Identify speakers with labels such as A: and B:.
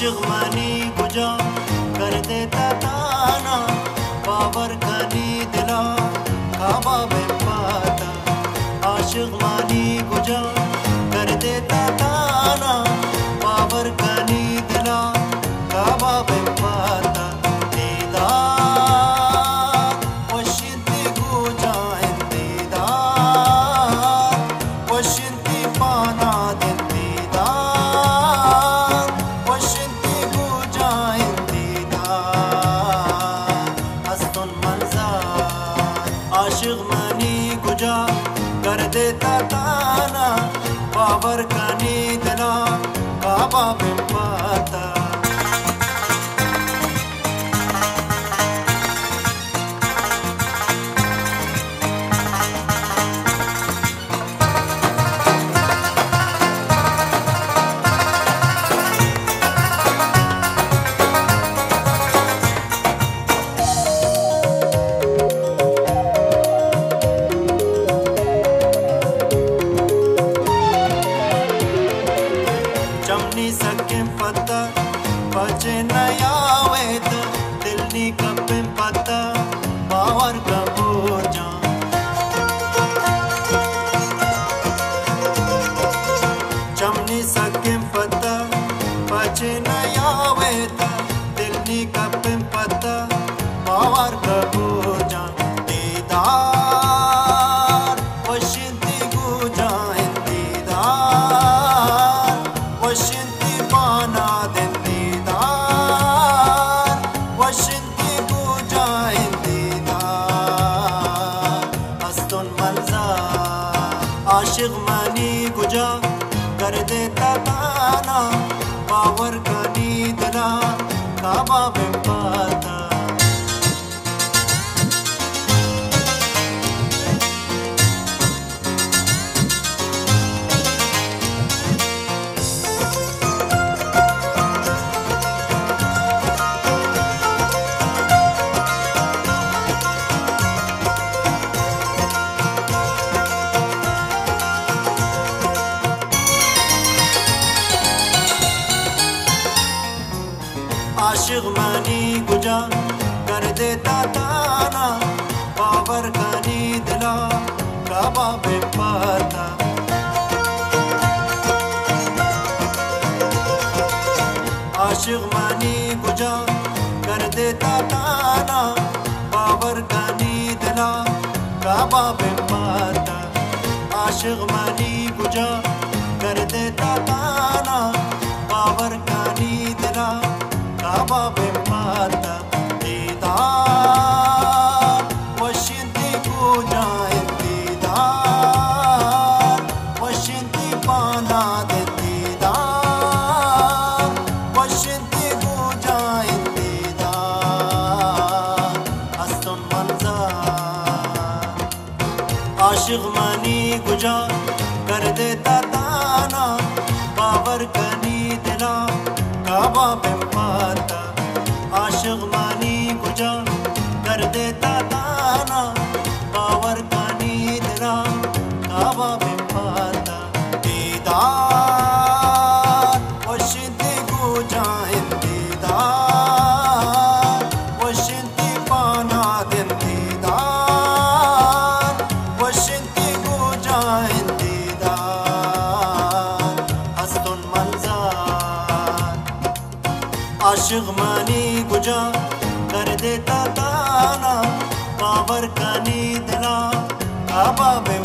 A: आशिक money गुजा कर देता ताना, बाबर कनी दिला काबा में पाता। आशिक मनी गुजा कर देता ताना, बाबर कनी दिला काबा में पाता। आशिक मनी गुजा कर देता ताना, बाबर कनी दिला काबा में पाता। चमनी सके पता बचे नया वेत, दिल्ली कपे पता बावर का बोझा। चमनी सके पता बचे नया वेत, दिल्ली कपे पता बावर का बोझा। आशिक मनी गुजा कर देता ताना, बाबर कनी दिला काबा में पाता। आशिक मनी गुजा कर देता ताना, बाबर कनी दिला काबा में पाता। आशिक मनी गुजा कर देता ताना, बाबर कनी दिला काबा में पाता। आशिक मनी गुजा कर देता ताना, बाबर कनी दिला काबा में पाता। दीदार वशिंती गुजा दीदार, वशिंती पाना दे दीदार, वशिंती गुजा दीदार हसन मंज़र। आशिक मनी गुजा कर देता ताना, बाबर कनी दिला काबा में पाता। आशिक मनी गुजा कर देता ताना, बाबर कनी दिला काबा में पाता। दीदार वशिंती गुजा दीदार, वशिंती पाना दिन दीदार, वशिंती गुजा दीदार हसन मंज़र। आशिक मनी गुजा कर देता ताना, बाबर कनी दिला काबा में